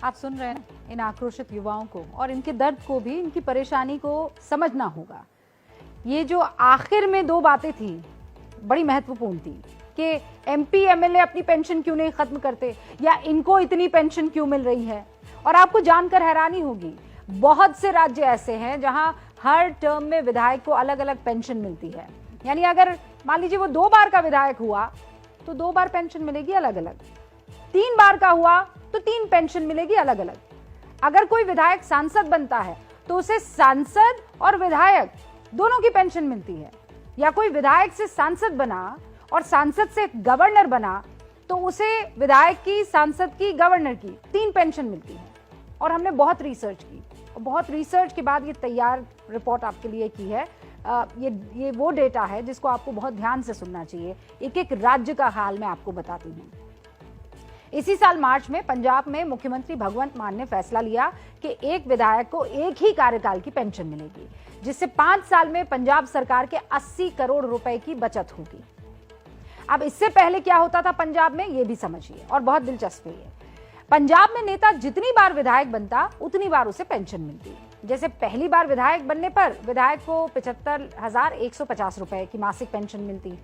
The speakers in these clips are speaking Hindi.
आप सुन रहे हैं इन आक्रोशित युवाओं को, और इनके दर्द को भी, इनकी परेशानी को समझना होगा। ये जो आखिर में दो बातें थी बड़ी महत्वपूर्ण थी कि एमपी एमएलए अपनी पेंशन क्यों नहीं खत्म करते, या इनको इतनी पेंशन क्यों मिल रही है। और आपको जानकर हैरानी होगी, बहुत से राज्य ऐसे हैं जहां हर टर्म में विधायक को अलग अलग पेंशन मिलती है। यानी अगर मान लीजिए वो 2 बार का विधायक हुआ तो 2 बार पेंशन मिलेगी अलग अलग, 3 बार का हुआ तो 3 पेंशन मिलेगी अलग अलग। अगर कोई विधायक सांसद बनता है तो उसे सांसद और विधायक दोनों की पेंशन मिलती है, या कोई विधायक से सांसद बना और सांसद से गवर्नर बना तो उसे विधायक की, सांसद की, गवर्नर की 3 पेंशन मिलती है। और हमने बहुत रिसर्च की और बहुत रिसर्च के बाद ये तैयार रिपोर्ट आपके लिए की है। ये वो डेटा है जिसको आपको बहुत ध्यान से सुनना चाहिए। एक एक राज्य का हाल मैं आपको बताती हूँ। इसी साल मार्च में पंजाब में मुख्यमंत्री भगवंत मान ने फैसला लिया कि एक विधायक को एक ही कार्यकाल की पेंशन मिलेगी, जिससे 5 साल में पंजाब सरकार के 80 करोड़ रुपए की बचत होगी। अब इससे पहले क्या होता था पंजाब में, ये भी समझिए, और बहुत दिलचस्प है। पंजाब में नेता जितनी बार विधायक बनता उतनी बार उसे पेंशन मिलती। जैसे पहली बार विधायक बनने पर विधायक को 75,150 रुपए की मासिक पेंशन मिलती।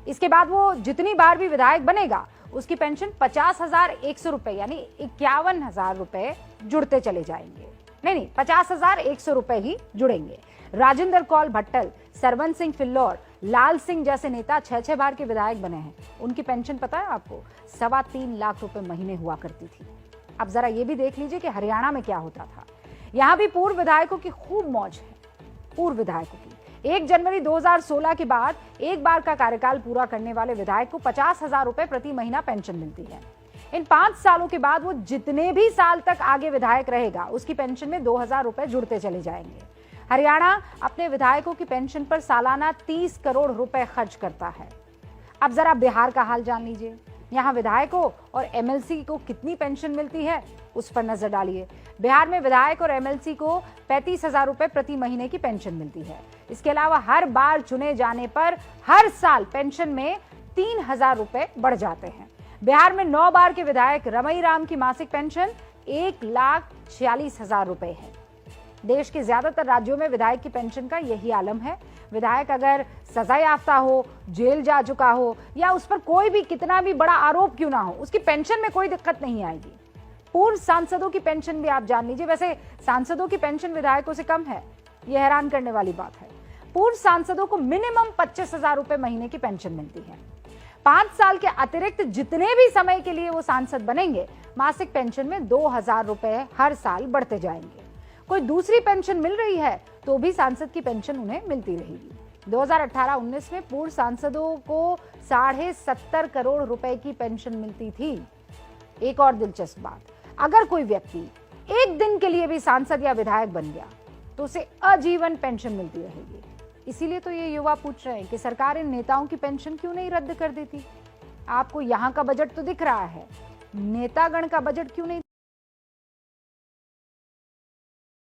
इसके बाद वो जितनी बार भी विधायक बनेगा उसकी पेंशन 50,100 रुपए यानी 51,000 रुपए जुड़ते चले जाएंगे। नहीं, 50,100 रुपए ही जुड़ेंगे। राजेंद्र कौल भट्टल, सरवन सिंह फिल्लौर, लाल सिंह जैसे नेता 6 बार के विधायक बने हैं। उनकी पेंशन पता है आपको, 3.25 लाख रुपए महीने हुआ करती थी। अब जरा ये भी देख लीजिए कि हरियाणा में क्या होता था। यहाँ भी पूर्व विधायकों की खूब मौज है। पूर्व विधायकों की 1 जनवरी 2016 के बाद एक बार का कार्यकाल पूरा करने वाले विधायक को 50,000 रुपए प्रति महीना पेंशन मिलती है। इन 5 सालों के बाद वो जितने भी साल तक आगे विधायक रहेगा उसकी पेंशन में 2,000 रुपए जुड़ते चले जाएंगे। हरियाणा अपने विधायकों की पेंशन पर सालाना 30 करोड़ रुपए खर्च करता है। अब जरा बिहार का हाल जान लीजिए। यहाँ विधायकों और एमएलसी को कितनी पेंशन मिलती है उस पर नजर डालिए। बिहार में विधायक और एमएलसी को 35,000 रुपए प्रति महीने की पेंशन मिलती है। इसके अलावा हर बार चुने जाने पर हर साल पेंशन में 3,000 रुपए बढ़ जाते हैं। बिहार में 9 बार के विधायक रमई राम की मासिक पेंशन 1,46,000 रुपए है। देश के ज्यादातर राज्यों में विधायक की पेंशन का यही आलम है। विधायक अगर सजा याफ्ता हो, जेल जा चुका हो, या उस पर कोई भी कितना भी बड़ा आरोप क्यों ना हो, उसकी पेंशन में कोई दिक्कत नहीं आएगी। पूर्व सांसदों की पेंशन भी आप जान लीजिए। वैसे सांसदों की पेंशन विधायकों से कम है, यह हैरान करने वाली बात है। पूर्व सांसदों को मिनिमम 25,000 रुपए महीने की पेंशन मिलती है। 5 साल के अतिरिक्त जितने भी समय के लिए वो सांसद बनेंगे, मासिक पेंशन में 2,000 रुपए हर साल बढ़ते जाएंगे। कोई दूसरी पेंशन मिल रही है तो भी सांसद की पेंशन उन्हें मिलती रहेगी। 2018-19 में पूर्व सांसदों को 70.5 करोड़ रुपए की पेंशन मिलती थी। एक और दिलचस्प बात, अगर कोई व्यक्ति एक दिन के लिए भी सांसद या विधायक बन गया तो उसे आजीवन पेंशन मिलती रहेगी। इसीलिए तो ये युवा पूछ रहे हैं कि सरकार इन नेताओं की पेंशन क्यों नहीं रद्द कर देती। आपको यहाँ का बजट तो दिख रहा है, नेतागण का बजट क्यों नहीं